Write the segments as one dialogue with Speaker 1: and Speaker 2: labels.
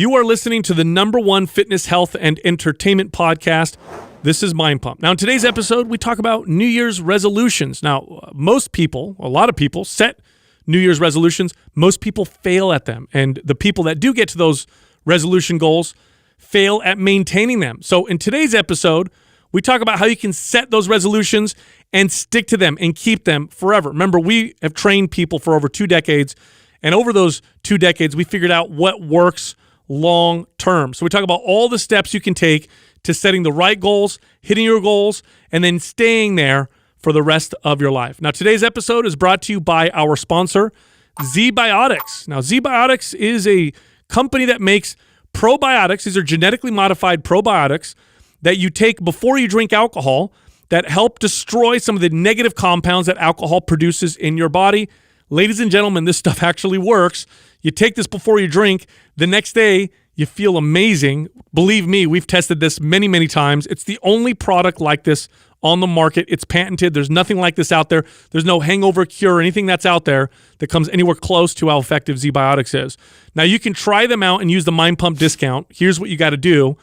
Speaker 1: You are listening to the #1 fitness, health, and entertainment podcast. This is Mind Pump. Now, in today's episode, we talk about New Year's resolutions. Now, most people, a lot of people, set New Year's resolutions. Most people fail at them. And the people that do get to those resolution goals fail at maintaining them. So in today's episode, we talk about how you can set those resolutions and stick to them and keep them forever. Remember, we have trained people for over 2 decades. And over those 2 decades, we figured out what works long term. So we talk about all the steps you can take to setting the right goals, hitting your goals, and then staying there for the rest of your life. Now, today's episode is brought to you by our sponsor, ZBiotics. Now, ZBiotics is a company that makes probiotics. These are genetically modified probiotics that you take before you drink alcohol that help destroy some of the negative compounds that alcohol produces in your body. Ladies and gentlemen, this stuff actually works. You take this before you drink. The next day, you feel amazing. Believe me, we've tested this many, many times. It's the only product like this on the market. It's patented. There's nothing like this out there. There's no hangover cure or anything that's out there that comes anywhere close to how effective ZBiotics is. Now, you can try them out and use the Mind Pump discount. Here's what you got to do.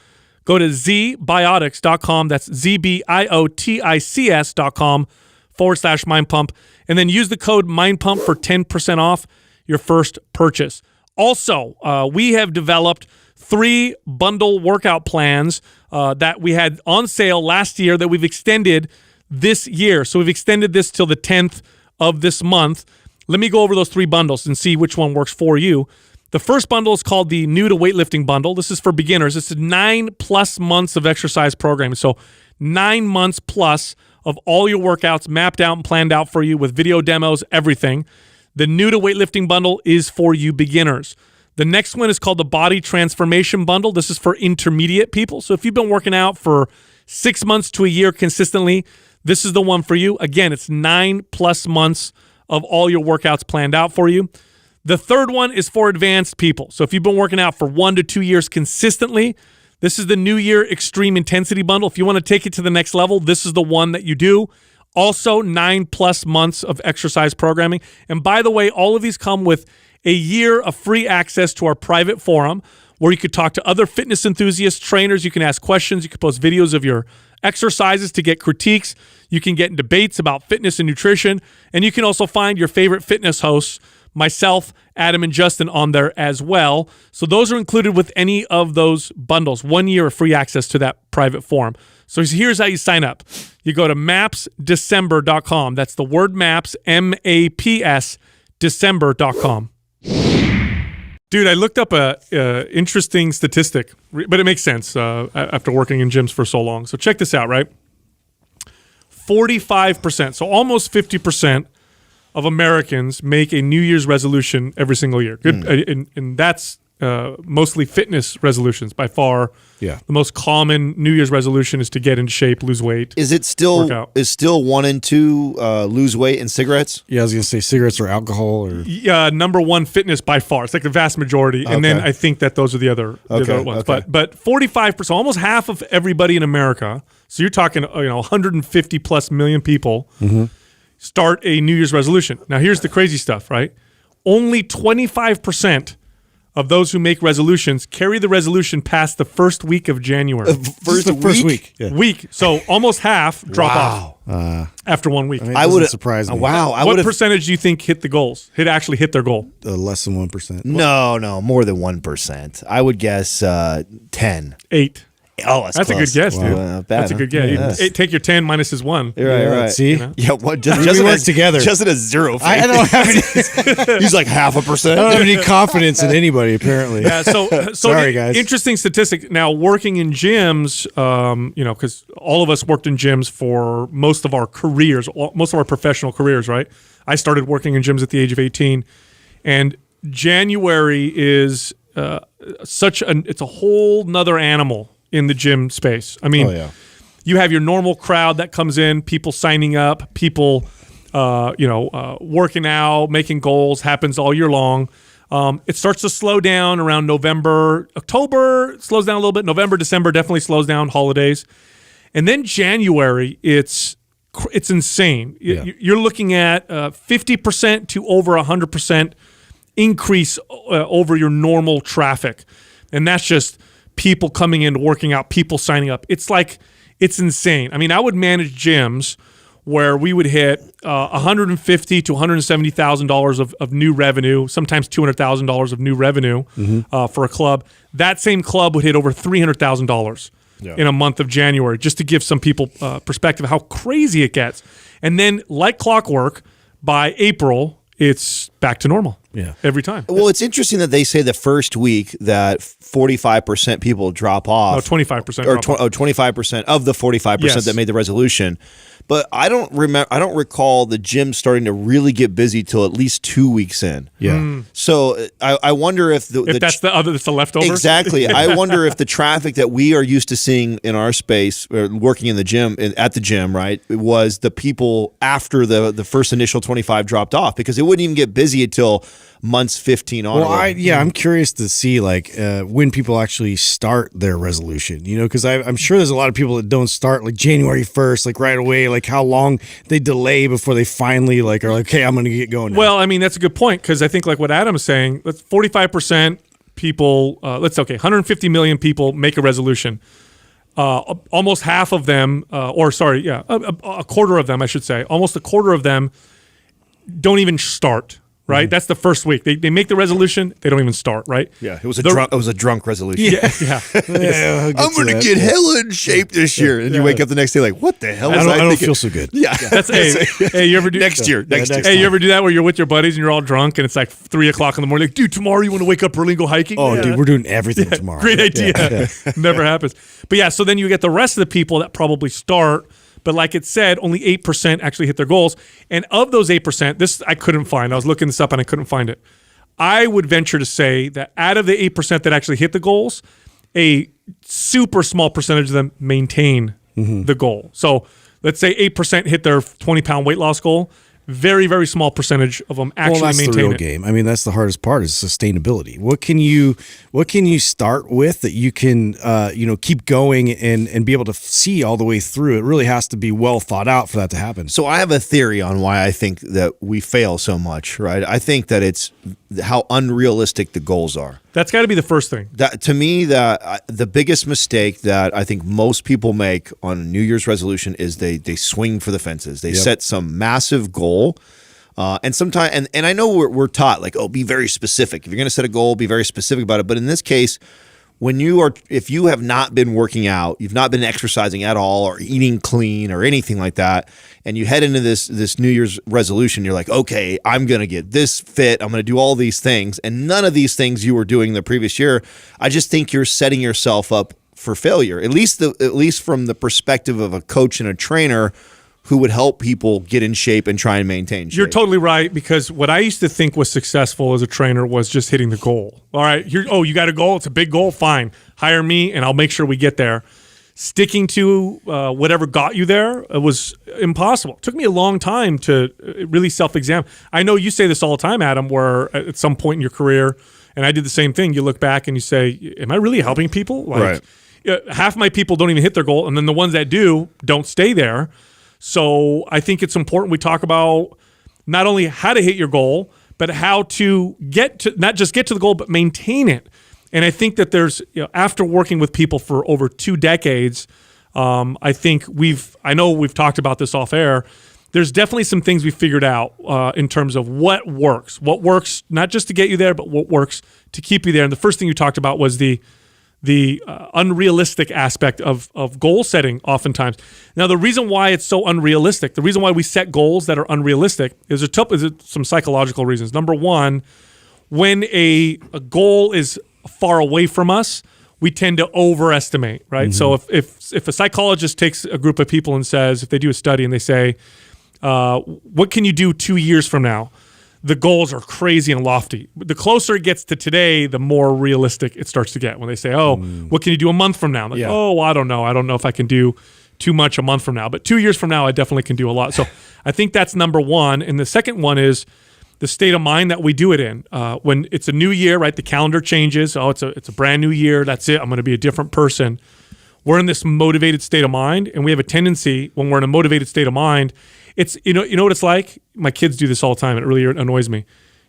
Speaker 1: Go to zbiotics.com. That's zbiotics.com/Mind Pump. And then use the code Mind Pump for 10% off your first purchase. Also, we have developed 3 bundle workout plans that we had on sale last year that we've extended this year. So we've extended this till the 10th of this month. Let me go over those 3 bundles and see which one works for you. The first bundle is called the New to Weightlifting Bundle. This is for beginners. This is 9+ months of exercise programming. So 9 months plus of all your workouts mapped out and planned out for you with video demos, everything. The New to Weightlifting Bundle is for you beginners. The next one is called the Body Transformation Bundle. This is for intermediate people. So if you've been working out for 6 months to a year consistently, this is the one for you. Again, it's 9+ months of all your workouts planned out for you. The third one is for advanced people. So if you've been working out for 1 to 2 years consistently, this is the New Year Extreme Intensity Bundle. If you want to take it to the next level, this is the one that you do. Also, 9+ months of exercise programming. And by the way, all of these come with a year of free access to our private forum where you could talk to other fitness enthusiasts, trainers. You can ask questions. You can post videos of your exercises to get critiques. You can get in debates about fitness and nutrition. And you can also find your favorite fitness hosts, myself, Adam, and Justin on there as well. So those are included with any of those bundles. 1 year of free access to that private forum. So here's how you sign up. You go to mapsdecember.com. That's the word maps, MAPS, December.com. Dude, I looked up a interesting statistic, but it makes sense after working in gyms for so long. So check this out, right? 45%, so almost 50% of Americans make a New Year's resolution every single year. Good, and that's mostly fitness resolutions. By far, the most common New Year's resolution is to get in shape, lose weight.
Speaker 2: Is it still 1 and 2 lose weight and cigarettes?
Speaker 3: Yeah, I was gonna say cigarettes or alcohol or
Speaker 1: #1 fitness by far. It's like the vast majority, and then I think that those are the other ones.
Speaker 2: Okay.
Speaker 1: But 45%, almost half of everybody in America. So you're talking 150+ million people. Start a New Year's resolution. Now, here's the crazy stuff, right? Only 25% of those who make resolutions carry the resolution past the first week of January.
Speaker 3: First week. Yeah.
Speaker 1: So almost half drop off after 1 week.
Speaker 3: I wouldn't surprise me.
Speaker 2: Wow.
Speaker 1: What percentage do you think hit the goals? Actually hit their goal?
Speaker 3: Less than 1%.
Speaker 2: No, more than 1%. I would guess 10.
Speaker 1: 8.
Speaker 2: Oh,
Speaker 1: that's a good guess, dude.
Speaker 2: Not bad,
Speaker 1: that's a good guess.
Speaker 2: Yes.
Speaker 1: Take your 10 minus his 1.
Speaker 2: Right.
Speaker 3: See?
Speaker 2: Yeah, what?
Speaker 3: We
Speaker 2: Justin
Speaker 3: work
Speaker 2: has,
Speaker 3: together.
Speaker 2: Justin has 0 faith.
Speaker 3: I don't have any.
Speaker 2: He's like 0.5%.
Speaker 3: I don't have any confidence in anybody, apparently.
Speaker 1: Yeah, so
Speaker 3: Sorry, guys.
Speaker 1: Interesting statistic. Now, working in gyms, because all of us worked in gyms for most of our careers, most of our professional careers, right? I started working in gyms at the age of 18, and January is it's a whole nother animal in the gym space. I mean, you have your normal crowd that comes in, people signing up, people, working out, making goals, happens all year long. It starts to slow down around November, October, slows down a little bit. November, December definitely slows down, holidays. And then January, it's insane.
Speaker 3: Yeah.
Speaker 1: You're looking at 50% to over 100% increase over your normal traffic. And that's just people coming in, working out, people signing up. It's insane. I mean, I would manage gyms where we would hit $150,000 to $170,000 of new revenue, sometimes $200,000 of new revenue for a club. That same club would hit over $300,000 in a month of January, just to give some people perspective of how crazy it gets. And then, like clockwork, by April, it's back to normal.
Speaker 3: Yeah.
Speaker 1: Every time.
Speaker 2: Well, it's interesting that they say the first week that 45% people drop off.
Speaker 1: No, 25%.
Speaker 2: Or
Speaker 1: drop off.
Speaker 2: 25% of the 45%
Speaker 1: Yes.
Speaker 2: that made the resolution. But I don't recall the gym starting to really get busy till at least 2 weeks in.
Speaker 3: Yeah.
Speaker 2: So I wonder if
Speaker 1: That's the leftovers.
Speaker 2: Exactly. I wonder if the traffic that we are used to seeing in our space, or working in the gym, at the gym, right, it was the people after the first initial 25 dropped off, because it wouldn't even get busy until months 15 on.
Speaker 3: Well, I'm curious to see when people actually start their resolution, because I'm sure there's a lot of people that don't start like January 1st, like right away, like how long they delay before they finally are like, okay, I'm going to get going now.
Speaker 1: Well, I mean, that's a good point, because I think like what Adam's saying, let's 45% people, 150 million people make a resolution. Almost half of them, a quarter of them, I should say, almost a quarter of them don't even start. Right, that's the first week. They make the resolution, they don't even start. Right?
Speaker 2: Yeah, it was a drunk resolution.
Speaker 1: Yeah.
Speaker 2: I'm going to get hella in shape this year, and you wake up the next day like, what the hell?
Speaker 3: I don't feel so good.
Speaker 2: Yeah,
Speaker 1: that's hey, you ever do
Speaker 2: next year?
Speaker 1: Hey, you ever do that where you're with your buddies and you're all drunk and it's like 3:00 in the morning? Like, dude, tomorrow you want to wake up early and go hiking?
Speaker 3: Oh, dude, we're doing everything tomorrow.
Speaker 1: Great idea. Never happens. But yeah, so then you get the rest of the people that probably start. But like it said, only 8% actually hit their goals. And of those 8%, this I couldn't find. I was looking this up and I couldn't find it. I would venture to say that out of the 8% that actually hit the goals, a super small percentage of them maintain the goal. So let's say 8% hit their 20-pound weight loss goal. Very, very small percentage of them actually
Speaker 3: that's
Speaker 1: maintain
Speaker 3: the real
Speaker 1: it.
Speaker 3: game. I mean, that's the hardest part is sustainability. What can you start with that you can keep going and be able to see all the way through? It really has to be well thought out for that to happen.
Speaker 2: So I have a theory on why I think that we fail so much, right? I think that it's how unrealistic the goals are.
Speaker 1: That's got to be the first thing.
Speaker 2: That to me, the biggest mistake that I think most people make on a New Year's resolution is they swing for the fences. They set some massive goal, and sometimes and I know we're taught like, be very specific. If you're going to set a goal, be very specific about it. But in this case, if you have not been working out, you've not been exercising at all or eating clean or anything like that, and you head into this New Year's resolution, you're like, okay, I'm going to get this fit, I'm going to do all these things, and none of these things you were doing the previous year. I just think you're setting yourself up for failure, at least from the perspective of a coach and a trainer who would help people get in shape and try and maintain shape.
Speaker 1: You're totally right, because what I used to think was successful as a trainer was just hitting the goal. All right, you got a goal, it's a big goal, fine. Hire me and I'll make sure we get there. Sticking to whatever got you there was impossible. It took me a long time to really self-examine. I know you say this all the time, Adam, where at some point in your career, and I did the same thing, you look back and you say, am I really helping people? Like, half my people don't even hit their goal, and then the ones that do don't stay there. So I think it's important we talk about not only how to hit your goal, but how to not just get to the goal, but maintain it. And I think that there's, after working with people for over 2 decades, I think I know we've talked about this off air. There's definitely some things we figured out in terms of what works not just to get you there, but what works to keep you there. And the first thing you talked about was the unrealistic aspect of goal setting oftentimes. Now, the reason why it's so unrealistic, the reason why we set goals that are unrealistic is some psychological reasons. Number one, when a goal is far away from us, we tend to overestimate, right? So if a psychologist takes a group of people and says, if they do a study and they say, what can you do 2 years from now? The goals are crazy and lofty. The closer it gets to today, the more realistic it starts to get. When they say, what can you do a month from now? Like, I don't know. I don't know if I can do too much a month from now. But 2 years from now, I definitely can do a lot. So I think that's number one. And the second one is the state of mind that we do it in. When it's a new year, right? The calendar changes. It's a brand new year. That's it. I'm going to be a different person. We're in this motivated state of mind. And we have a tendency when we're in a motivated state of mind, it's, you know what it's like? My kids do this all the time. It really annoys me.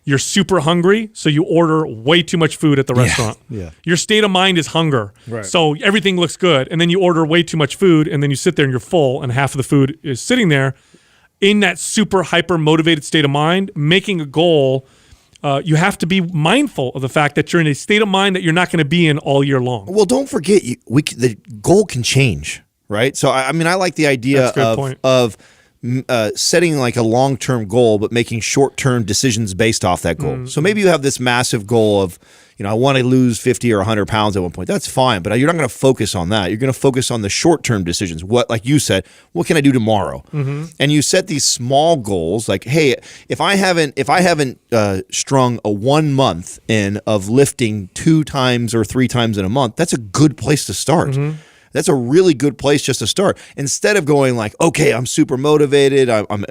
Speaker 1: You're super hungry, so you order way too much food at the restaurant.
Speaker 3: Yeah.
Speaker 1: Your state of mind is hunger.
Speaker 3: Right.
Speaker 1: So everything looks good. And then you order way too much food, and then you sit there and you're full, and half of the food is sitting there. In that super hyper motivated state of mind, making a goal, you have to be mindful of the fact that you're in a state of mind that you're not going to be in all year long.
Speaker 2: Well, don't forget, the goal can change, right? So, I mean, I like the idea
Speaker 1: That's a good point.
Speaker 2: of setting like a long-term goal, but making short-term decisions based off that goal. So maybe you have this massive goal of, I want to lose 50 or 100 pounds at one point. That's fine, but you're not going to focus on that. You're going to focus on the short-term decisions. What, like you said, what can I do tomorrow? And you set these small goals, like, hey, if I haven't strung a 1 month in of lifting 2 times or 3 times in a month, that's a good place to start. That's a really good place just to start. Instead of going like, okay, I'm super motivated. I'm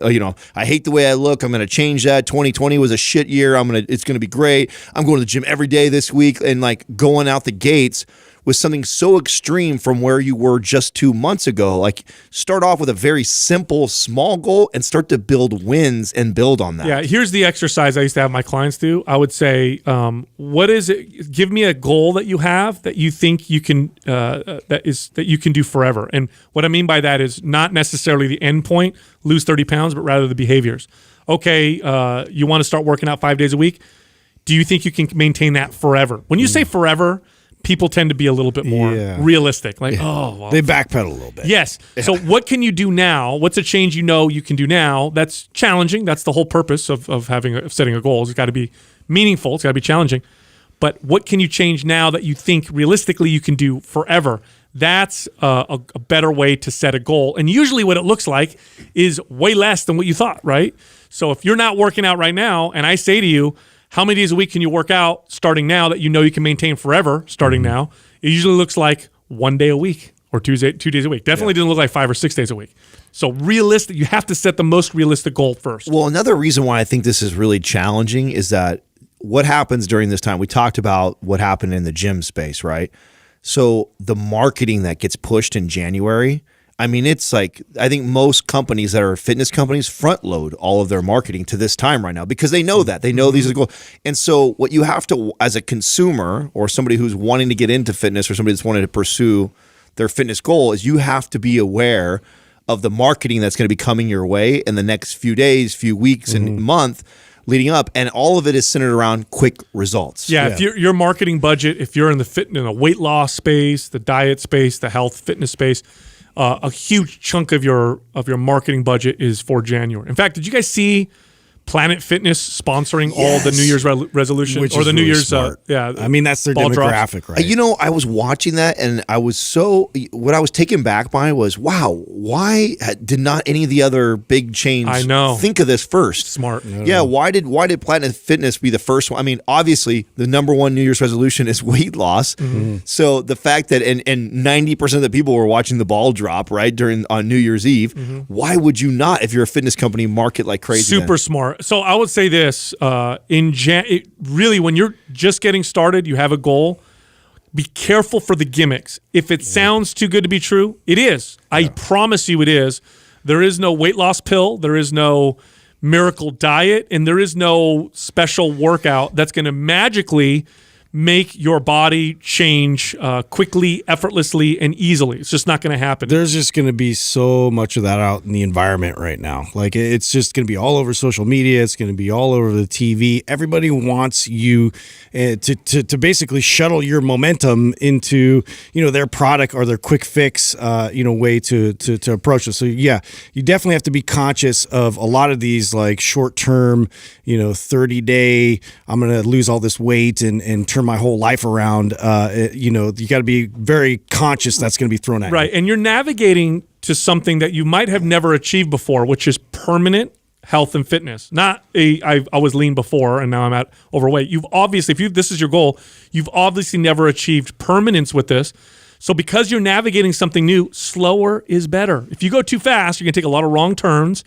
Speaker 2: I hate the way I look. I'm going to change that. 2020 was a shit year. It's going to be great. I'm going to the gym every day this week, and like going out the gates with something so extreme from where you were just 2 months ago. Like, start off with a very simple, small goal and start to build wins and build on that.
Speaker 1: Yeah, here's the exercise I used to have my clients do. I would say, what is it? Give me a goal that you have that you think you can that you can do forever. And what I mean by that is not necessarily the end point, lose 30 pounds, but rather the behaviors. Okay, you want to start working out 5 days a week. Do you think you can maintain that forever? When you say forever, people tend to be a little bit more realistic. Like, well,
Speaker 3: They backpedal a little bit.
Speaker 1: yes. So what can you do now? What's a change you can do now? That's challenging. That's the whole purpose of setting a goal. It's got to be meaningful. It's got to be challenging. But what can you change now that you think realistically you can do forever? That's a better way to set a goal. And usually what it looks like is way less than what you thought, right? So if you're not working out right now, and I say to you, how many days a week can you work out starting now that you know you can maintain forever starting now? It usually looks like 1 day a week or 2 days a week. Definitely doesn't look like 5 or 6 days a week. So realistic, you have to set the most realistic goal first.
Speaker 2: Well, another reason why I think this is really challenging is that what happens during this time, we talked about what happened in the gym space, right? So the marketing that gets pushed in January, I mean, it's like, I think most companies that are fitness companies front load all of their marketing to this time right now because they know that. They know these are goals. And so what you have to, as a consumer or somebody who's wanting to get into fitness or somebody that's wanting to pursue their fitness goal, is you have to be aware of the marketing that's going to be coming your way in the next few days, few weeks, and month leading up. And all of it is centered around quick results.
Speaker 1: Yeah, if your marketing budget, if you're in the weight loss space, the diet space, the health fitness space, a huge chunk of your marketing budget is for January. In fact, did you guys see Planet Fitness sponsoring all the New Year's resolution
Speaker 3: Which
Speaker 1: or
Speaker 3: is
Speaker 1: the New
Speaker 3: really
Speaker 1: Year's?
Speaker 3: smart. I mean, that's their
Speaker 1: ball drops.
Speaker 3: demographic, right?
Speaker 2: I was watching that and I was what I was taken back by was, wow, why did not any of the other big chains think of this first?
Speaker 1: Smart.
Speaker 2: Yeah, why did Planet Fitness be the first one? I mean, obviously, the number one New Year's resolution is weight loss. So the fact that and 90% of the people were watching the ball drop, right, on New Year's Eve, why would you not, if you're a fitness company, market like crazy?
Speaker 1: Super smart. So I would say this, really, when you're just getting started, you have a goal, be careful for the gimmicks. If it sounds too good to be true, it is. I promise you it is. There is no weight loss pill. There is no miracle diet. And there is no special workout that's going to magically make your body change quickly, effortlessly, and easily. It's just not going to happen.
Speaker 3: There's just going to be so much of that out in the environment right now. Like, it's just going to be all over social media. It's going to be all over the TV. Everybody wants you to basically shuttle your momentum into, their product or their quick fix, way to approach it. So yeah, you definitely have to be conscious of a lot of these like short-term, 30-day, I'm going to lose all this weight and turn my whole life around. You got to be very conscious that's going to be thrown at you.
Speaker 1: Right, and you're navigating to something that you might have never achieved before, which is permanent health and fitness. Not I was lean before and now I'm at overweight. You've obviously, this is your goal, you've obviously never achieved permanence with this. So because you're navigating something new, slower is better. If you go too fast, you're going to take a lot of wrong turns,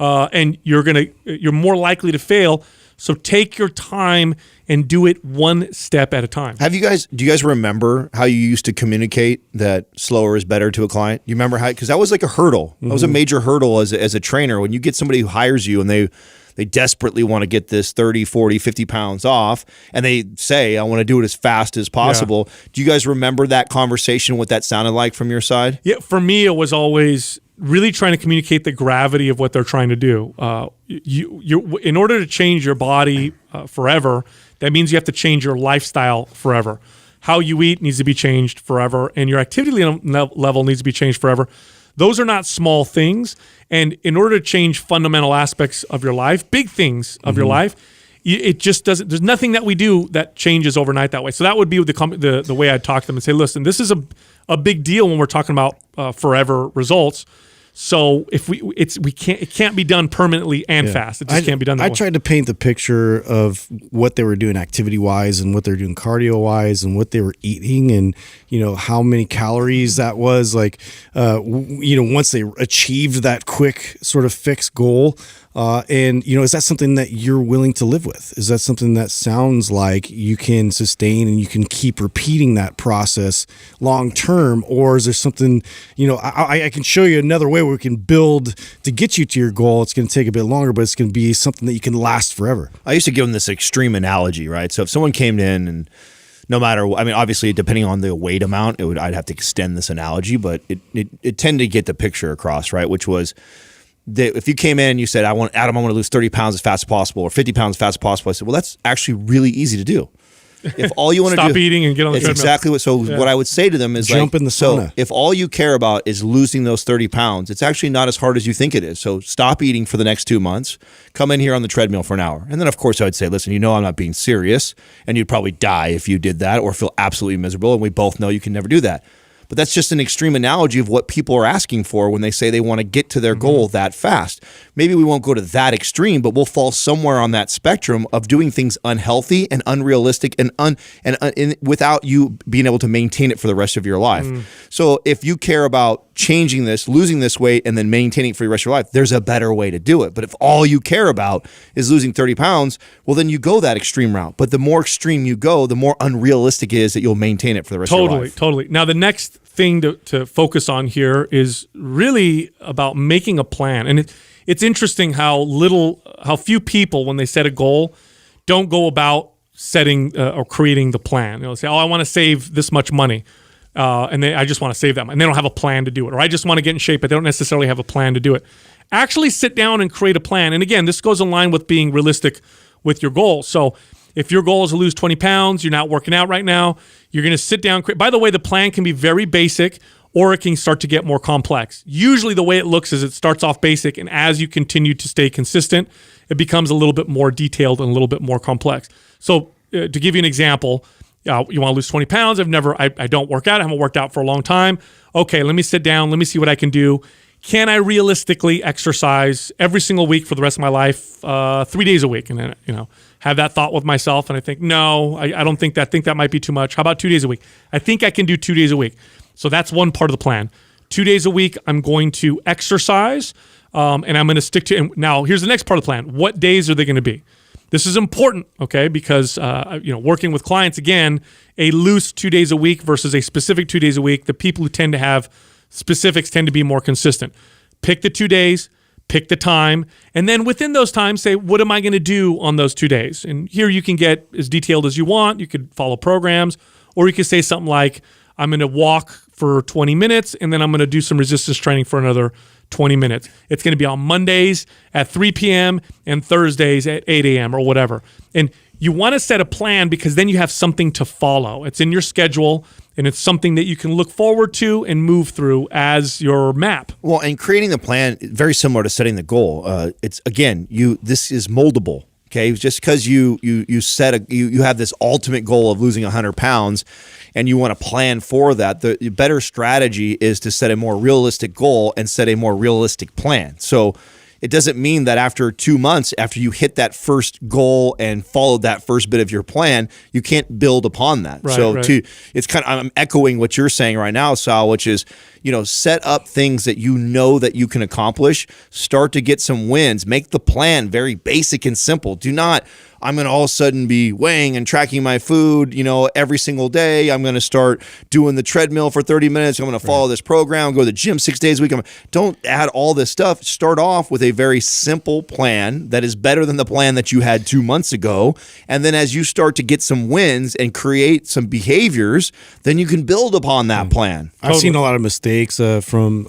Speaker 1: and you're more likely to fail. So take your time and do it one step at a time.
Speaker 2: Do you guys remember how you used to communicate that slower is better to a client? You remember how, because that was like a hurdle. That was a major hurdle as a trainer. When you get somebody who hires you and they desperately want to get this 30, 40, 50 pounds off, and they say, I want to do it as fast as possible. Do you guys remember that conversation, what that sounded like from your side?
Speaker 1: Yeah, for me, it was always really trying to communicate the gravity of what they're trying to do. You in order to change your body forever, that means you have to change your lifestyle forever. How you eat needs to be changed forever, and your activity level needs to be changed forever. Those are not small things. And in order to change fundamental aspects of your life, big things of your life, it just doesn't. There's nothing that we do that changes overnight that way. So that would be the way I'd talk to them and say, listen, this is a big deal when we're talking about forever results. So if it can't be done permanently and fast. It just can't be done that way.
Speaker 3: I tried to paint the picture of what they were doing activity wise and what they're doing cardio wise and what they were eating and, how many calories that was like, once they achieved that quick sort of fixed goal. Is that something that you're willing to live with? Is that something that sounds like you can sustain and you can keep repeating that process long term? Or is there something, I can show you another way where we can build to get you to your goal. It's going to take a bit longer, but it's going to be something that you can last forever.
Speaker 2: I used to give them this extreme analogy, right? So if someone came in and no matter, obviously depending on the weight amount, I'd have to extend this analogy, but it tended to get the picture across, right? Which was, if you came in and you said, I want to lose 30 pounds as fast as possible or 50 pounds as fast as possible, I said, well, that's actually really easy to do. If all you want to
Speaker 1: stop eating and get on the treadmill.
Speaker 2: Exactly what. So what I would say to them is
Speaker 3: jump in the sauna.
Speaker 2: So if all you care about is losing those 30 pounds, it's actually not as hard as you think it is. So stop eating for the next 2 months. Come in here on the treadmill for an hour, and then of course I would say, listen, I'm not being serious, and you'd probably die if you did that or feel absolutely miserable, and we both know you can never do that. But that's just an extreme analogy of what people are asking for when they say they want to get to their goal that fast. Maybe we won't go to that extreme, but we'll fall somewhere on that spectrum of doing things unhealthy and unrealistic and without you being able to maintain it for the rest of your life. So if you care about changing this, losing this weight, and then maintaining it for the rest of your life, there's a better way to do it. But if all you care about is losing 30 pounds, well, then you go that extreme route. But the more extreme you go, the more unrealistic it is that you'll maintain it for the rest of your life.
Speaker 1: Totally. Now, the next thing to focus on here is really about making a plan. And it's interesting how few people, when they set a goal, don't go about setting or creating the plan. They'll say, I want to save this much money. And I just want to save that money. And they don't have a plan to do it. Or I just want to get in shape, but they don't necessarily have a plan to do it. Actually sit down and create a plan. And again, this goes in line with being realistic with your goals. So if your goal is to lose 20 pounds, you're not working out right now, you're going to sit down. By the way, the plan can be very basic or it can start to get more complex. Usually the way it looks is it starts off basic, and as you continue to stay consistent, it becomes a little bit more detailed and a little bit more complex. So to give you an example, you want to lose 20 pounds. I don't work out. I haven't worked out for a long time. Okay, let me sit down. Let me see what I can do. Can I realistically exercise every single week for the rest of my life, 3 days a week? And then, have that thought with myself. And I think, no, I don't think that. I think that might be too much. How about 2 days a week? I think I can do 2 days a week. So that's one part of the plan. 2 days a week, I'm going to exercise, and I'm going to stick to. And now, here's the next part of the plan. What days are they going to be? This is important, okay? Because working with clients, again, a loose 2 days a week versus a specific 2 days a week. The people who tend to have specifics tend to be more consistent. Pick the 2 days, pick the time, and then within those times, say, what am I going to do on those 2 days? And here you can get as detailed as you want. You could follow programs, or you could say something like, I'm going to walk for 20 minutes, and then I'm going to do some resistance training for another 20 minutes. It's going to be on Mondays at 3 p.m. and Thursdays at 8 a.m. or whatever. And you want to set a plan because then you have something to follow. It's in your schedule, and it's something that you can look forward to and move through as your map.
Speaker 2: Well, and creating the plan, very similar to setting the goal. It's again, this is moldable. Okay, just because you have this ultimate goal of losing 100 pounds, and you want to plan for that, the better strategy is to set a more realistic goal and set a more realistic plan. So it doesn't mean that after 2 months, after you hit that first goal and followed that first bit of your plan, you can't build upon that. Right. It's kind of, I'm echoing what you're saying right now, Sal, which is, set up things that that you can accomplish. Start to get some wins. Make the plan very basic and simple. Do not, I'm going to all of a sudden be weighing and tracking my food, every single day. I'm going to start doing the treadmill for 30 minutes. I'm going to follow this program, go to the gym 6 days a week. Don't add all this stuff. Start off with a very simple plan that is better than the plan that you had 2 months ago. And then as you start to get some wins and create some behaviors, then you can build upon that plan.
Speaker 3: I've seen a lot of mistakes from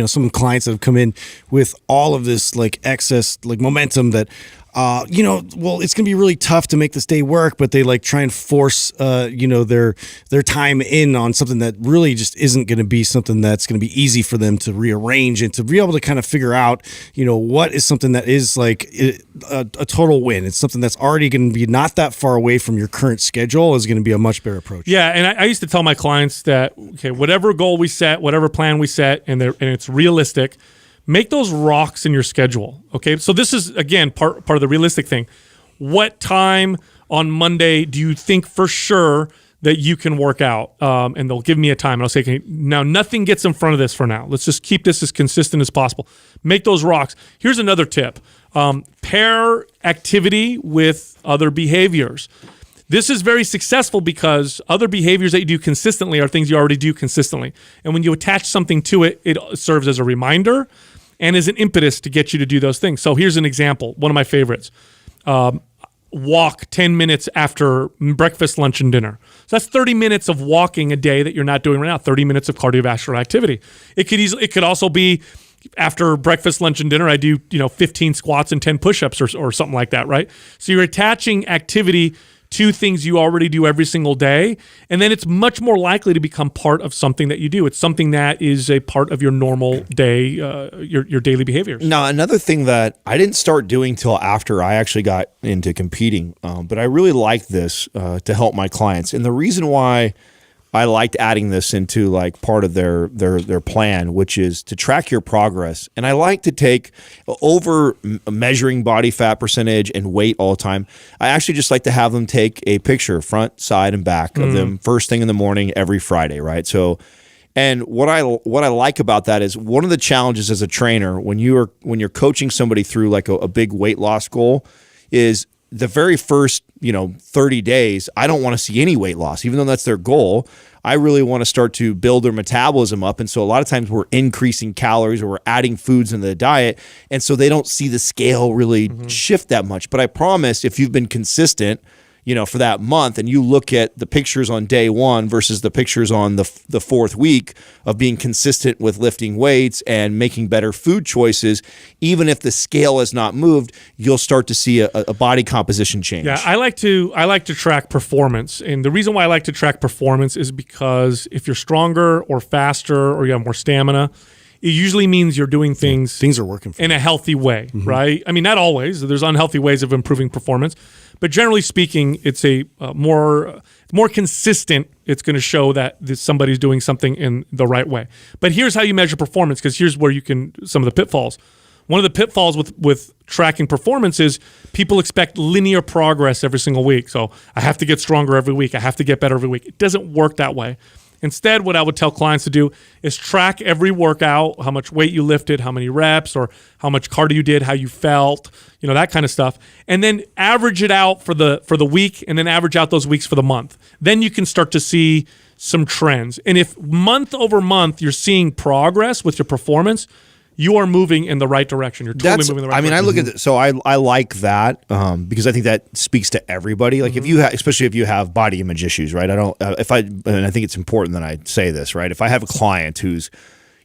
Speaker 3: some clients that have come in with all of this like excess like momentum that it's going to be really tough to make this day work, but they like try and force their time in on something that really just isn't going to be something that's going to be easy for them to rearrange and to be able to kind of figure out what is something that is like a total win. It's something that's already going to be not that far away from your current schedule is going to be a much better approach.
Speaker 1: Yeah, and I used to tell my clients that whatever goal we set, whatever plan we set, and it's realistic, make those rocks in your schedule. Okay, so this is again part of the realistic thing. What time on Monday do you think for sure that you can work out? And they'll give me a time, and I'll say, okay, now nothing gets in front of this for now. Let's just keep this as consistent as possible. Make those rocks. Here's another tip: pair activity with other behaviors. This is very successful because other behaviors that you do consistently are things you already do consistently. And when you attach something to it, it serves as a reminder and as an impetus to get you to do those things. So here's an example, one of my favorites. Walk 10 minutes after breakfast, lunch, and dinner. So that's 30 minutes of walking a day that you're not doing right now, 30 minutes of cardiovascular activity. It could also be after breakfast, lunch, and dinner, I do 15 squats and 10 push-ups or something like that, right? So you're attaching activity to things you already do every single day, and then it's much more likely to become part of something that you do. It's something that is a part of your normal day, your daily behaviors.
Speaker 2: Now, another thing that I didn't start doing till after I actually got into competing, but I really like this to help my clients. And the reason why I liked adding this into like part of their plan, which is to track your progress. And I like to take over measuring body fat percentage and weight all the time. I actually just like to have them take a picture, front, side, and back of them first thing in the morning every Friday, right? So, and what I like about that is one of the challenges as a trainer when you're coaching somebody through like a big weight loss goal is the very first 30 days, I don't want to see any weight loss, even though that's their goal. I really want to start to build their metabolism up. And so a lot of times we're increasing calories or we're adding foods into the diet. And so they don't see the scale really shift that much. But I promise if you've been consistent, for that month, and you look at the pictures on day one versus the pictures on the fourth week of being consistent with lifting weights and making better food choices, even if the scale has not moved, you'll start to see a body composition change.
Speaker 1: Yeah, I like to track performance, and the reason why I like to track performance is because if you're stronger or faster or you have more stamina, it usually means you're doing things
Speaker 3: are working for
Speaker 1: in a healthy way, right? I mean, not always. There's unhealthy ways of improving performance, but generally speaking, it's a more consistent. It's going to show that somebody's doing something in the right way. But here's how you measure performance, because here's where you can some of the pitfalls. One of the pitfalls with tracking performance is people expect linear progress every single week. So I have to get stronger every week. I have to get better every week. It doesn't work that way. Instead, what I would tell clients to do is track every workout, how much weight you lifted, how many reps, or how much cardio you did, how you felt, that kind of stuff. And then average it out for the week, and then average out those weeks for the month. Then you can start to see some trends. And if month over month you're seeing progress with your performance, you are moving in the right direction. You're totally moving in the right direction.
Speaker 2: I look at it. So I like that because I think that speaks to everybody. Like if you especially if you have body image issues, right? And I think it's important that I say this, right? If I have a client who's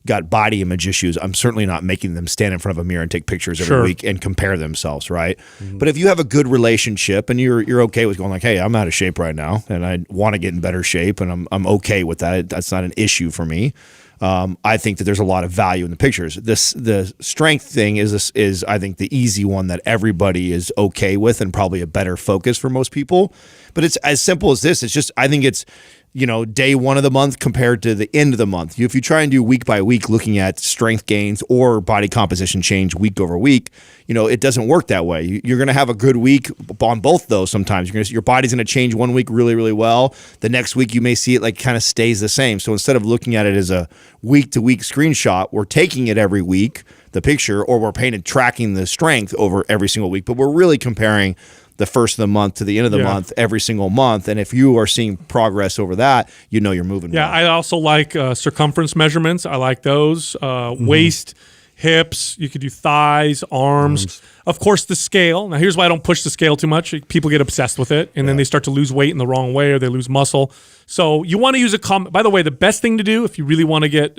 Speaker 2: got body image issues, I'm certainly not making them stand in front of a mirror and take pictures every week and compare themselves, right? But if you have a good relationship and you're okay with going like, hey, I'm out of shape right now and I want to get in better shape and I'm okay with that. That's not an issue for me. I think that there's a lot of value in the pictures. The strength thing is I think the easy one that everybody is okay with and probably a better focus for most people. But it's as simple as this. It's just I think it's day one of the month compared to the end of the month. If you try and do week by week looking at strength gains or body composition change week over week, it doesn't work that way. You're going to have a good week on both those sometimes. Your body's going to change one week really, really well. The next week you may see it like kind of stays the same. So instead of looking at it as a week-to-week screenshot, we're taking it every week, the picture, or we're tracking the strength over every single week. But we're really comparing the first of the month to the end of the month every single month. And if you are seeing progress over that, you know you're moving.
Speaker 1: Yeah,
Speaker 2: well.
Speaker 1: I also like circumference measurements. I like those. Waist, hips. You could do thighs, arms. Of course, the scale. Now, here's why I don't push the scale too much. People get obsessed with it, and then they start to lose weight in the wrong way, or they lose muscle. So you want to use by the way, the best thing to do if you really want to get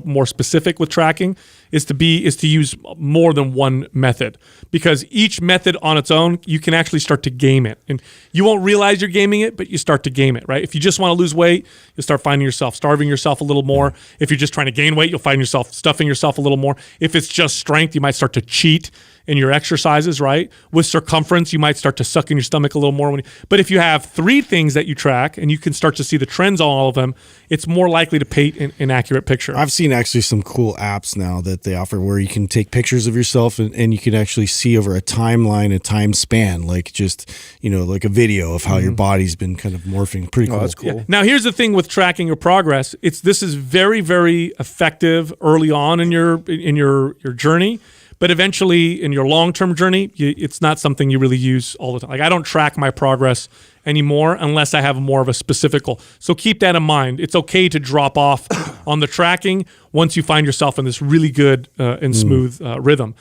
Speaker 1: more specific with tracking is to use more than one method, because each method on its own, you can actually start to game it, and you won't realize you're gaming it, but you start to game it, right? If you just want to lose weight, you'll start finding yourself starving yourself a little more. If you're just trying to gain weight, you'll find yourself stuffing yourself a little more. If it's just strength, you might start to cheat in your exercises, right? With circumference, you might start to suck in your stomach a little more. But if you have 3 things that you track and you can start to see the trends on all of them, it's more likely to paint an accurate picture.
Speaker 3: I've seen actually some cool apps now that they offer where you can take pictures of yourself and you can actually see over a timeline, a time span, like just, like a video of how your body's been kind of morphing. Pretty cool.
Speaker 2: That's cool.
Speaker 1: Yeah. Now, here's the thing with tracking your progress. This is very, very effective early on in your journey. But eventually, in your long-term journey, it's not something you really use all the time. Like, I don't track my progress anymore unless I have more of a specific goal. So keep that in mind. It's okay to drop off on the tracking once you find yourself in this really good and smooth rhythm.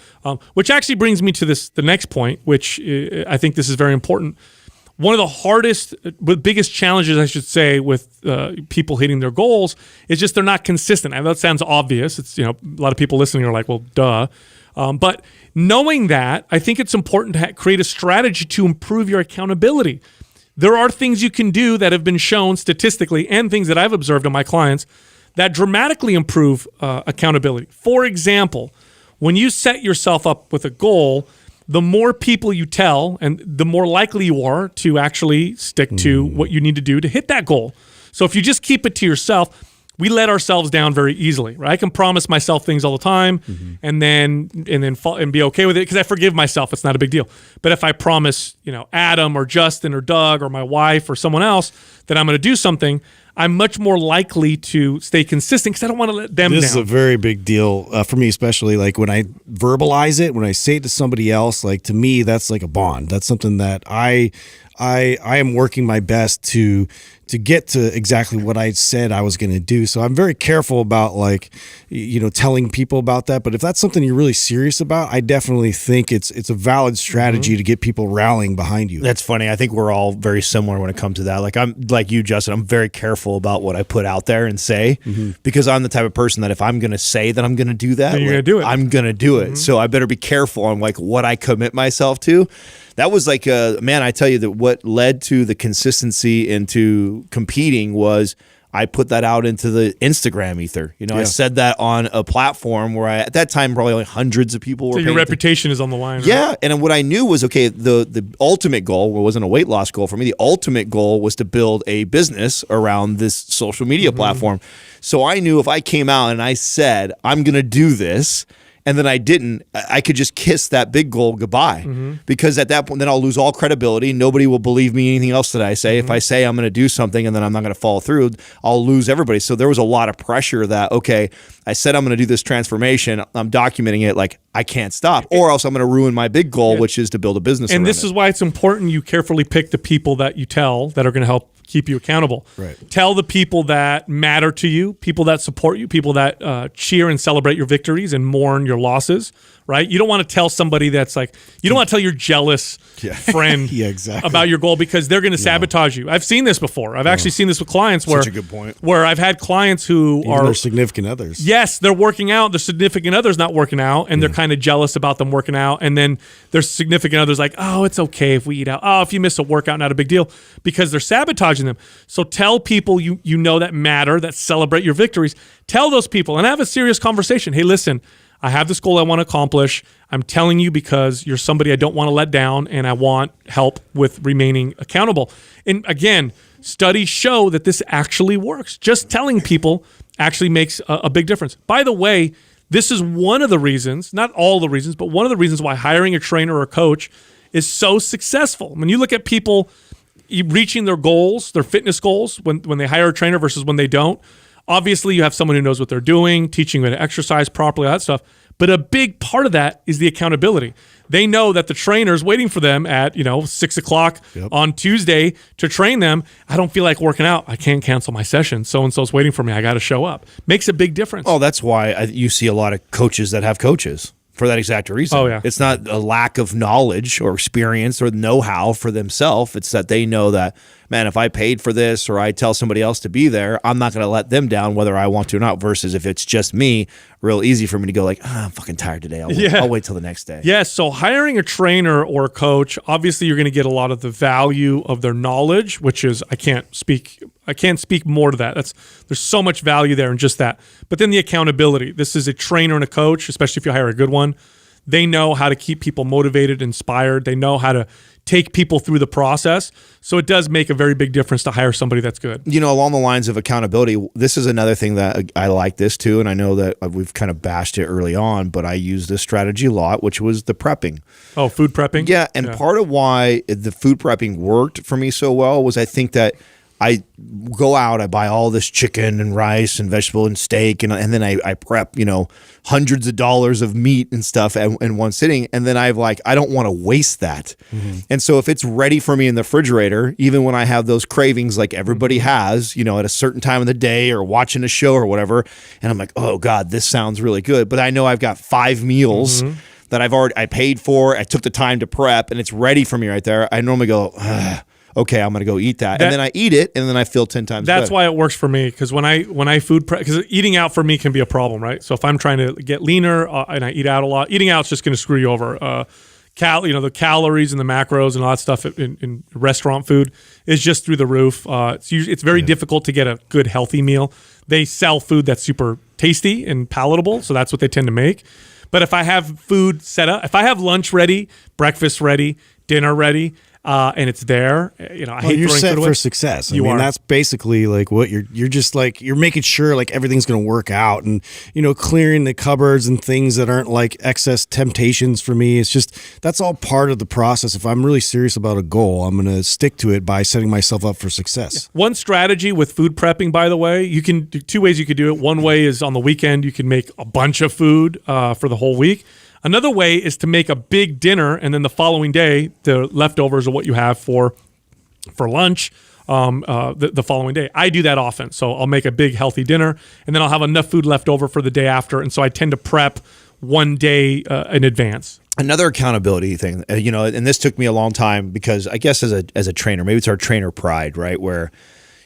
Speaker 1: Which actually brings me to the next point, which I think this is very important. One of the biggest challenges, I should say, with people hitting their goals is just they're not consistent. I know that sounds obvious. It's a lot of people listening are like, well, duh. But knowing that, I think it's important to create a strategy to improve your accountability. There are things you can do that have been shown statistically, and things that I've observed in my clients, that dramatically improve accountability. For example, when you set yourself up with a goal, the more people you tell, and the more likely you are to actually stick to what you need to do to hit that goal. So if you just keep it to yourself, we let ourselves down very easily, right? I can promise myself things all the time, and then be okay with it because I forgive myself. It's not a big deal. But if I promise, Adam or Justin or Doug or my wife or someone else that I'm going to do something, I'm much more likely to stay consistent because I don't want to let them down.
Speaker 3: This is a very big deal for me, especially like when I verbalize it, when I say it to somebody else. Like, to me, that's like a bond. That's something that I am working my best to get to exactly what I said I was going to do. So I'm very careful about telling people about that. But if that's something you're really serious about, I definitely think it's a valid strategy to get people rallying behind you.
Speaker 4: That's funny. I think we're all very similar when it comes to that. Like, I'm like you, Justin. I'm very careful about what I put out there and say because I'm the type of person that if I'm going to say that I'm going to do that,
Speaker 1: then you're going to do it.
Speaker 4: I'm going to do it. So I better be careful on what I commit myself to. That was like I tell you that what led to the consistency into competing was I put that out into the Instagram ether. I said that on a platform where at that time probably only hundreds of people were.
Speaker 1: So your reputation is on the line.
Speaker 2: Yeah,
Speaker 1: right?
Speaker 2: And what I knew was the ultimate goal wasn't a weight loss goal for me. The ultimate goal was to build a business around this social media platform. So I knew if I came out and I said I'm going to do this, and then I didn't, I could just kiss that big goal goodbye because at that point, then I'll lose all credibility. Nobody will believe me anything else that I say. If I say I'm going to do something and then I'm not going to follow through, I'll lose everybody. So there was a lot of pressure that, okay, I said I'm going to do this transformation. I'm documenting it, like I can't stop, or else I'm going to ruin my big goal, which is to build a business.
Speaker 1: And this is why it's important you carefully pick the people that you tell that are going to help keep you accountable.
Speaker 3: Right.
Speaker 1: Tell the people that matter to you, people that support you, people that cheer and celebrate your victories and mourn your losses, right? You don't want to tell somebody that's like, you don't want to tell your jealous friend
Speaker 3: exactly.
Speaker 1: about your goal because they're going to sabotage you. I've seen this before. I've actually seen this with clients where,
Speaker 2: such a good point.
Speaker 1: Where I've had clients who
Speaker 3: Even
Speaker 1: are
Speaker 3: their significant others.
Speaker 1: Yes, they're working out. Their significant other's not working out, and they're kind of jealous about them working out. And then their significant other's like, oh, it's okay if we eat out. Oh, if you miss a workout, not a big deal, because they're sabotaging them. So tell people you know that matter, that celebrate your victories. Tell those people and have a serious conversation. Hey, listen, I have this goal I want to accomplish. I'm telling you because you're somebody I don't want to let down, and I want help with remaining accountable. And again, studies show that this actually works. Just telling people actually makes a big difference. By the way, this is one of the reasons, not all the reasons, but one of the reasons why hiring a trainer or a coach is so successful. When you look at people reaching their goals, their fitness goals, when they hire a trainer versus when they don't, obviously you have someone who knows what they're doing, teaching them to exercise properly, all that stuff. But a big part of that is the accountability. They know that the trainer's waiting for them at 6 o'clock on Tuesday to train them. I don't feel like working out. I can't cancel my session. So and so's waiting for me. I got to show up. Makes a big difference.
Speaker 4: Oh, that's why you see a lot of coaches that have coaches for that exact reason.
Speaker 1: Oh, yeah.
Speaker 4: It's not a lack of knowledge or experience or know-how for themselves. It's that they know that, man, if I paid for this or I tell somebody else to be there, I'm not going to let them down whether I want to or not, versus if it's just me, real easy for me to go like, I'm fucking tired today. I'll wait till the next day.
Speaker 1: Yeah, so hiring a trainer or a coach, obviously you're going to get a lot of the value of their knowledge, which is I can't speak more to that. There's so much value there in just that. But then the accountability. This is a trainer and a coach, especially if you hire a good one. They know how to keep people motivated, inspired. They know how to take people through the process. So it does make a very big difference to hire somebody that's good.
Speaker 4: Along the lines of accountability, this is another thing that I like this too. And I know that we've kind of bashed it early on, but I used this strategy a lot, which was the prepping.
Speaker 1: Oh, food prepping?
Speaker 4: Yeah. And part of why the food prepping worked for me so well was I think that I go out, I buy all this chicken and rice and vegetable and steak, and then I prep, hundreds of dollars of meat and stuff in one sitting. And then I don't want to waste that. Mm-hmm. And so if it's ready for me in the refrigerator, even when I have those cravings like everybody has, at a certain time of the day or watching a show or whatever, and I'm like, oh God, this sounds really good. But I know I've got 5 meals that I paid for, I took the time to prep, and it's ready for me right there. I normally go, okay, I'm going to go eat that. And then I eat it, and then I feel 10 times better.
Speaker 1: That's why it works for me, because when I food prep, because eating out for me can be a problem, right? So if I'm trying to get leaner and I eat out a lot, eating out is just going to screw you over. The calories and the macros and all that stuff in restaurant food is just through the roof. It's very difficult to get a good healthy meal. They sell food that's super tasty and palatable, so that's what they tend to make. But if I have food set up, if I have lunch ready, breakfast ready, dinner ready, and it's there, I hate
Speaker 3: you're
Speaker 1: throwing
Speaker 3: set
Speaker 1: food away.
Speaker 3: for success. I mean,
Speaker 1: are.
Speaker 3: that's basically like what you're just like, you're making sure like everything's going to work out, and clearing the cupboards and things that aren't like excess temptations for me. It's just, that's all part of the process. If I'm really serious about a goal, I'm going to stick to it by setting myself up for success.
Speaker 1: One strategy with food prepping, by the way, you can do 2 ways you could do it. One way is on the weekend, you can make a bunch of food for the whole week. Another way is to make a big dinner, and then the following day, the leftovers are what you have for lunch the following day. I do that often. So I'll make a big healthy dinner, and then I'll have enough food left over for the day after. And so I tend to prep one day in advance.
Speaker 4: Another accountability thing, and this took me a long time, because I guess as a trainer, maybe it's our trainer pride, right? Where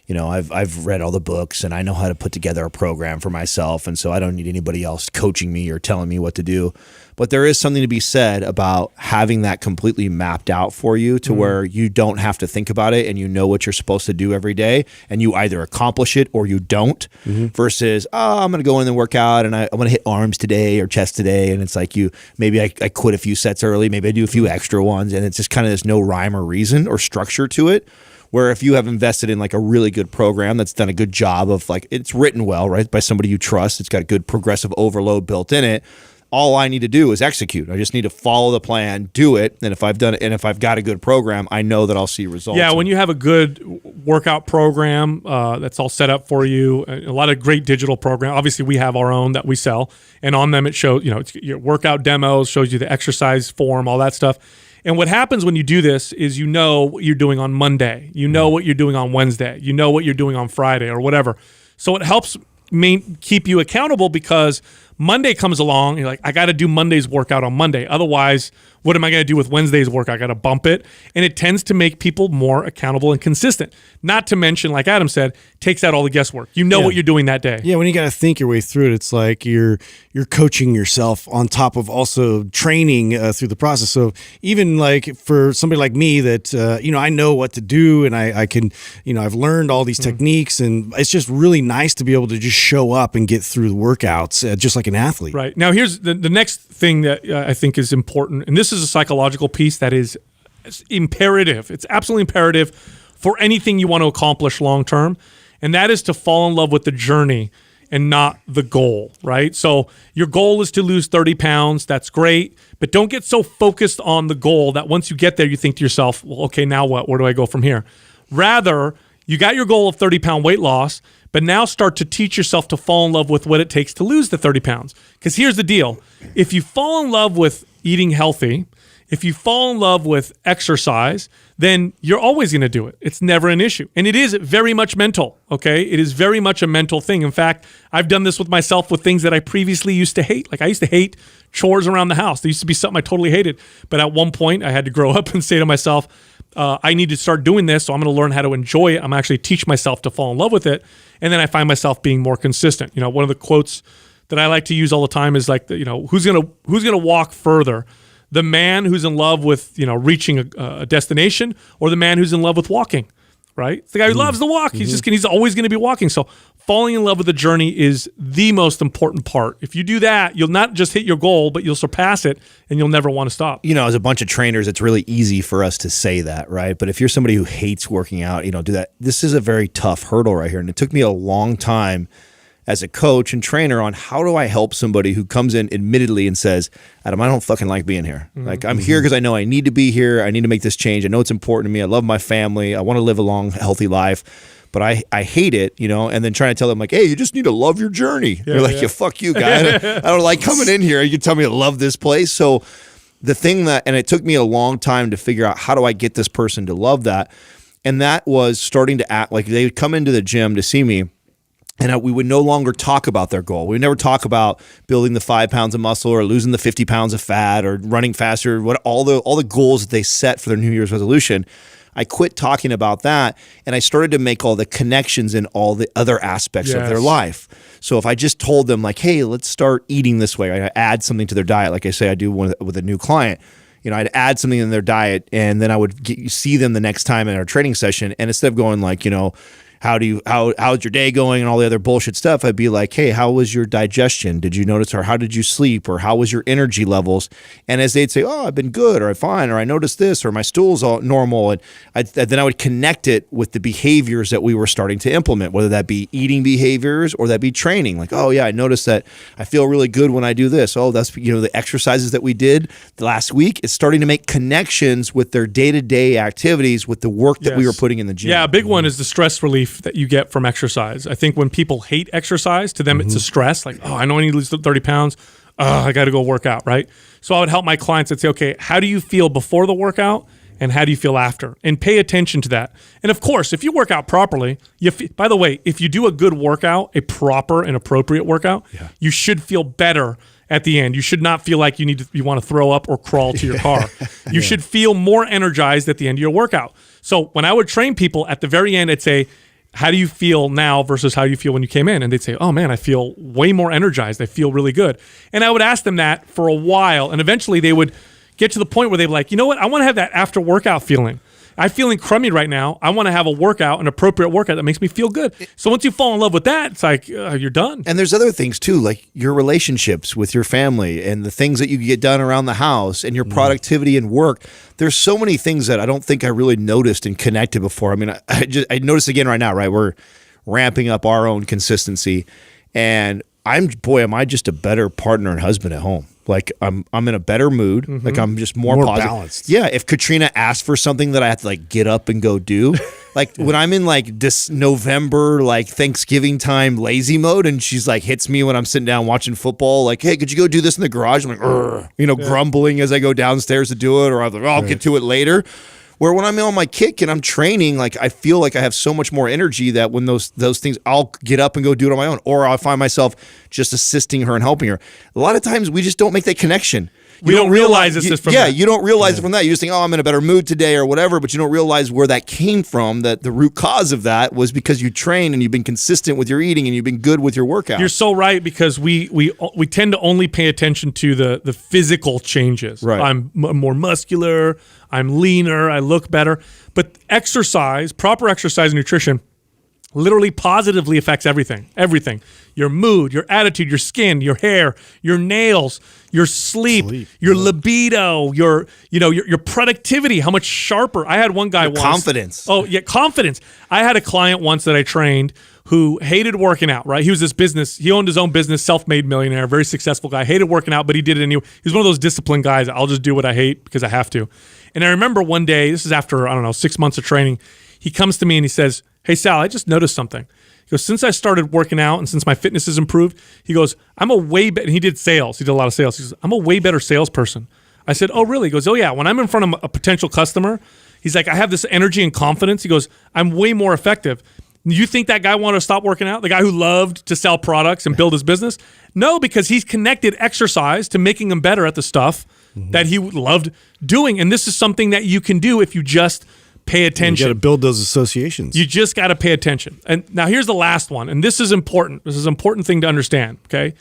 Speaker 4: I've read all the books and I know how to put together a program for myself, and so I don't need anybody else coaching me or telling me what to do. But there is something to be said about having that completely mapped out for you to where you don't have to think about it, and you know what you're supposed to do every day, and you either accomplish it or you don't, versus, I'm going to go in and work out, and I'm going to hit arms today or chest today, and it's like maybe I quit a few sets early, maybe I do a few extra ones, and it's just kind of this no rhyme or reason or structure to it. Where if you have invested in like a really good program that's done a good job of like, it's written well, right, by somebody you trust, it's got a good progressive overload built in it, all I need to do is execute. I just need to follow the plan, do it, and if I've done it, and if I've got a good program, I know that I'll see results.
Speaker 1: Yeah, when you have a good workout program that's all set up for you, a lot of great digital programs. Obviously, we have our own that we sell, and on them it shows, it's your workout demos, shows you the exercise form, all that stuff. And what happens when you do this is you know what you're doing on Monday. You know what you're doing on Wednesday. You know what you're doing on Friday or whatever. So it helps keep you accountable, because Monday comes along, you're like, I got to do Monday's workout on Monday. Otherwise, what am I going to do with Wednesday's work? I got to bump it. And it tends to make people more accountable and consistent. Not to mention, like Adam said, takes out all the guesswork. You know what you're doing that day.
Speaker 3: Yeah, when you got to think your way through it, it's like you're coaching yourself on top of also training through the process. So even like for somebody like me that, I know what to do, and I can, I've learned all these techniques, and it's just really nice to be able to just show up and get through the workouts just like an athlete.
Speaker 1: Right. Now, here's the next thing that I think is important, and this is a psychological piece that is imperative. It's absolutely imperative for anything you want to accomplish long term, and that is to fall in love with the journey and not the goal, right? So your goal is to lose 30 pounds. That's great, but don't get so focused on the goal that once you get there, you think to yourself, well, okay, now what? Where do I go from here? Rather, you got your goal of 30-pound weight loss, but now start to teach yourself to fall in love with what it takes to lose the 30 pounds. Because here's the deal. If you fall in love with eating healthy, if you fall in love with exercise, then you're always going to do it. It's never an issue. And it is very much mental, okay? It is very much a mental thing. In fact, I've done this with myself with things that I previously used to hate. Like I used to hate chores around the house. They used to be something I totally hated. But at one point, I had to grow up and say to myself, I need to start doing this, so I'm going to learn how to enjoy it. I'm actually teach myself to fall in love with it. And then I find myself being more consistent. You know, one of the quotes that I like to use all the time is like, who's going to walk further? The man who's in love with, reaching a destination, or the man who's in love with walking, right? It's the guy who loves the walk. He's always going to be walking. So falling in love with the journey is the most important part. If you do that, you'll not just hit your goal, but you'll surpass it, and you'll never want to stop.
Speaker 4: As a bunch of trainers, it's really easy for us to say that, right? But if you're somebody who hates working out, do that. This is a very tough hurdle right here. And it took me a long time as a coach and trainer on how do I help somebody who comes in admittedly and says, Adam, I don't fucking like being here. Like I'm here because I know I need to be here. I need to make this change. I know it's important to me. I love my family. I want to live a long, healthy life, but I hate it, and then trying to tell them like, hey, you just need to love your journey. They're like, yeah, fuck you, guy. I don't like coming in here. You can tell me to love this place. So the thing and it took me a long time to figure out how do I get this person to love that. And that was starting to act like they would come into the gym to see me. And we would no longer talk about their goal. We would never talk about building the 5 pounds of muscle or losing the 50 pounds of fat or running faster, all the goals that they set for their New Year's resolution. I quit talking about that, and I started to make all the connections in all the other aspects of their life. So if I just told them like, hey, let's start eating this way, I add something to their diet, like I say I do with a new client. I'd add something in their diet, and then I would see them the next time in our training session, and instead of going like, how's your day going and all the other bullshit stuff, I'd be like, hey, how was your digestion? Did you notice, or how did you sleep, or how was your energy levels? And as they'd say, oh, I've been good, or I'm fine, or I noticed this, or my stool's all normal, and then I would connect it with the behaviors that we were starting to implement, whether that be eating behaviors or that be training. Like, oh yeah, I noticed that I feel really good when I do this. Oh, that's the exercises that we did the last week. It's starting to make connections with their day-to-day activities with the work that we were putting in the gym.
Speaker 1: Yeah, a big one is the stress relief that you get from exercise. I think when people hate exercise, to them it's a stress. Like, oh, I know I need to lose 30 pounds. I got to go work out, right? So I would help my clients and say, okay, how do you feel before the workout and how do you feel after? And pay attention to that. And of course, if you work out properly, by the way, if you do a good workout, a proper and appropriate workout, you should feel better at the end. You should not feel like you want to throw up or crawl to your car. You should feel more energized at the end of your workout. So when I would train people at the very end, I'd say, how do you feel now versus how you feel when you came in? And they'd say, oh man, I feel way more energized. I feel really good. And I would ask them that for a while. And eventually they would get to the point where they'd be like, you know what? I want to have that after workout feeling. I'm feeling crummy right now. I want to have a workout, an appropriate workout that makes me feel good. So once you fall in love with that, it's like you're done.
Speaker 4: And there's other things too, like your relationships with your family and the things that you get done around the house and your productivity and work. There's so many things that I don't think I really noticed and connected before. I mean, I noticed again right now, right? We're ramping up our own consistency, and am I just a better partner and husband at home. Like I'm in a better mood. Like I'm just more positive.
Speaker 3: Balanced.
Speaker 4: Yeah. If Katrina asked for something that I have to like get up and go do, like when I'm in like this November, like Thanksgiving time lazy mode, and she's like hits me when I'm sitting down watching football, like, hey, could you go do this in the garage? I'm like, grumbling as I go downstairs to do it, or I'm like, I'll get to it later. Where when I'm on my kick and I'm training, like I feel like I have so much more energy that when those things, I'll get up and go do it on my own, or I'll find myself just assisting her and helping her. A lot of times we just don't make that connection.
Speaker 1: We don't realize it's just from that.
Speaker 4: You don't realize it from that. You just think, oh, I'm in a better mood today or whatever, but you don't realize where that came from, that the root cause of that was because you train and you've been consistent with your eating and you've been good with your workout.
Speaker 1: You're so right, because we tend to only pay attention to the physical changes.
Speaker 4: Right.
Speaker 1: I'm more muscular, I'm leaner, I look better. But exercise, proper exercise and nutrition literally positively affects everything. Everything. Your mood, your attitude, your skin, your hair, your nails, your sleep, your libido, your productivity, how much sharper. I had one guy once.
Speaker 4: Confidence.
Speaker 1: Oh, yeah, confidence. I had a client once that I trained who hated working out, right? He was he owned his own business, self-made millionaire, very successful guy, hated working out, but he did it anyway. He was one of those disciplined guys. I'll just do what I hate because I have to. And I remember one day, this is after, 6 months of training, he comes to me and he says, hey, Sal, I just noticed something. He goes, since I started working out and since my fitness has improved, he goes, I'm a way better, and he did sales. He did a lot of sales. He goes, I'm a way better salesperson. I said, oh, really? He goes, oh, yeah. When I'm in front of a potential customer, he's like, I have this energy and confidence. He goes, I'm way more effective. You think that guy wanted to stop working out? The guy who loved to sell products and build his business? No, because he's connected exercise to making him better at the stuff that he loved doing. And this is something that you can do if you just pay attention.
Speaker 3: You got to build those associations.
Speaker 1: You just got to pay attention. And now here's the last one. And this is important. This is an important thing to understand, okay?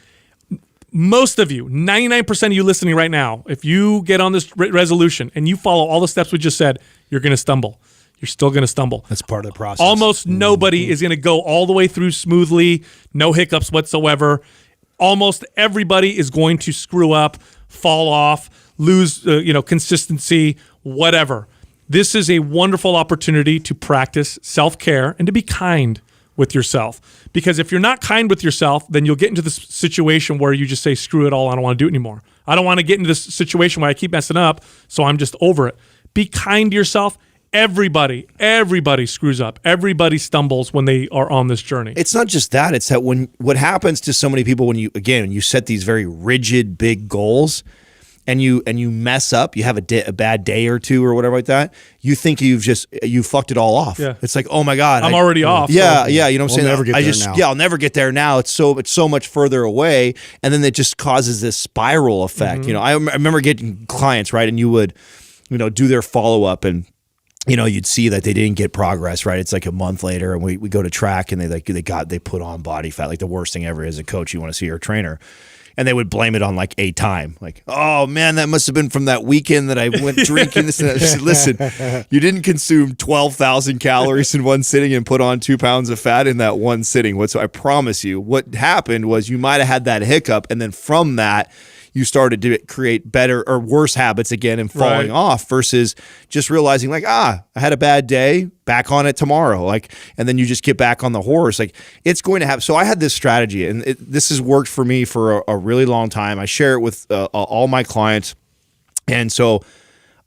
Speaker 1: Most of you, 99% of you listening right now, if you get on this resolution and you follow all the steps we just said, you're going to stumble. You're still going to stumble.
Speaker 5: That's part of the process.
Speaker 1: Almost nobody is going to go all the way through smoothly, no hiccups whatsoever. Almost everybody is going to screw up, fall off, lose consistency, whatever. This is a wonderful opportunity to practice self-care and to be kind with yourself. Because if you're not kind with yourself, then you'll get into this situation where you just say, screw it all, I don't want to do it anymore. I don't want to get into this situation where I keep messing up, so I'm just over it. Be kind to yourself. Everybody screws up. Everybody stumbles when they are on this journey.
Speaker 2: It's not just that. It's that what happens to so many people when you set these very rigid, big goals, and you mess up, you have a bad day or two or whatever like that, you think you fucked it all off.
Speaker 1: Yeah.
Speaker 2: It's like, oh my God,
Speaker 1: I'm already off.
Speaker 2: Yeah, yeah. You know what I'm saying?
Speaker 3: Never get there now.
Speaker 2: Yeah, I'll never get there now. It's so much further away, and then it just causes this spiral effect.
Speaker 1: Mm-hmm.
Speaker 2: I remember getting clients, right, and you would, do their follow up and. You'd see that they didn't get progress, right? It's like a month later, and we go to track, and they put on body fat, like the worst thing ever as a coach. You want to see your trainer, and they would blame it on like a time, like, oh man, that must have been from that weekend that I went drinking. This and that. I said, listen, you didn't consume 12,000 calories in one sitting and put on 2 pounds of fat in that one sitting. So I promise you, what happened was you might have had that hiccup, and then from that. You started to create better or worse habits again and falling off versus just realizing like, I had a bad day, back on it tomorrow. And then you just get back on the horse. It's going to happen. So I had this strategy, and this has worked for me for a really long time. I share it with all my clients. And so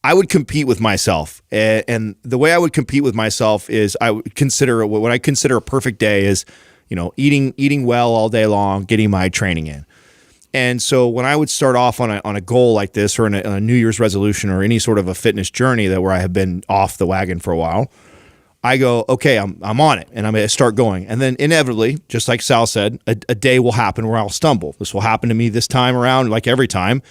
Speaker 2: I would compete with myself. And the way I would compete with myself is I would consider what I consider a perfect day is, eating well all day long, getting my training in. And so when I would start off on a goal like this or in a New Year's resolution or any sort of a fitness journey where I have been off the wagon for a while, I go, okay, I'm on it, and I'm going to start going. And then inevitably, just like Sal said, a day will happen where I'll stumble. This will happen to me this time around, like every time.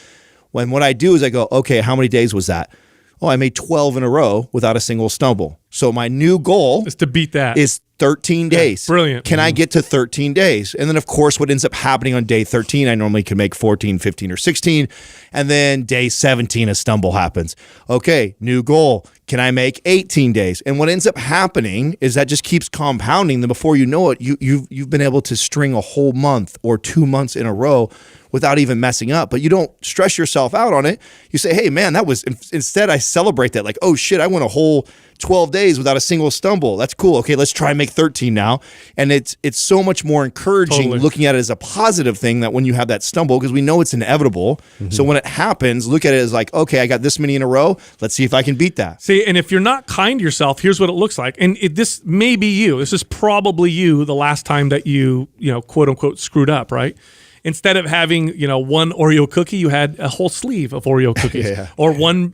Speaker 2: When what I do is I go, okay, how many days was that? Oh, I made 12 in a row without a single stumble. So my new goal
Speaker 1: is to beat that.
Speaker 2: Is 13 days.
Speaker 1: Brilliant.
Speaker 2: Can I get to 13 days? And then, of course, what ends up happening on day 13, I normally can make 14, 15, or 16. And then day 17, a stumble happens. Okay, new goal. Can I make 18 days? And what ends up happening is that just keeps compounding. Then before you know it, you've been able to string a whole month or 2 months in a row without even messing up. But you don't stress yourself out on it. You say, hey, man, that was, instead I celebrate that. Like, oh, shit, I went a whole 12 days without a single stumble. That's cool. Okay, let's try and make 13 now. And it's so much more encouraging looking at it as a positive thing that when you have that stumble, because we know it's inevitable. Mm-hmm. So when it happens, look at it as like, okay, I got this many in a row. Let's see if I can beat that.
Speaker 1: See, and if you're not kind to yourself, here's what it looks like. And this may be you. This is probably you the last time that you quote unquote screwed up, right? Instead of having, one Oreo cookie, you had a whole sleeve of Oreo cookies. Yeah. Or one,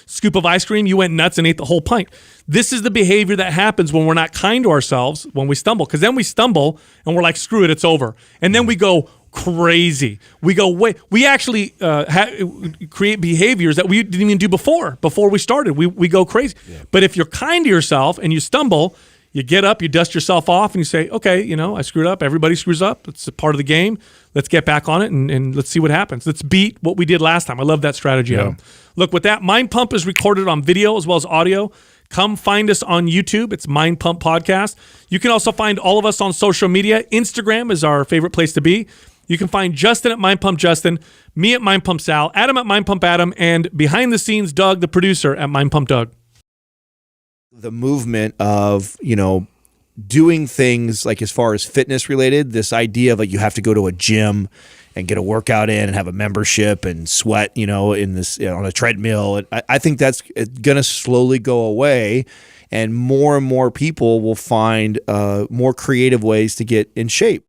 Speaker 1: scoop of ice cream, you went nuts and ate the whole pint. This is the behavior that happens when we're not kind to ourselves when we stumble. Because then we stumble and we're like, screw it, it's over. And then we go crazy. We actually create behaviors that we didn't even do before we started. We go crazy. Yeah. But if you're kind to yourself and you stumble, you get up, you dust yourself off, and you say, okay, I screwed up. Everybody screws up. It's a part of the game. Let's get back on it, and let's see what happens. Let's beat what we did last time. I love that strategy, Adam. Look, with that, Mind Pump is recorded on video as well as audio. Come find us on YouTube. It's Mind Pump Podcast. You can also find all of us on social media. Instagram is our favorite place to be. You can find Justin at Mind Pump Justin, me at Mind Pump Sal, Adam at Mind Pump Adam, and behind the scenes, Doug, the producer, at Mind Pump Doug.
Speaker 2: The movement of,
Speaker 4: doing things like as far as fitness related, this idea of like you have to go to a gym and get a workout in and have a membership and sweat, in this on a treadmill. And I think that's going to slowly go away, and more people will find more creative ways to get in shape.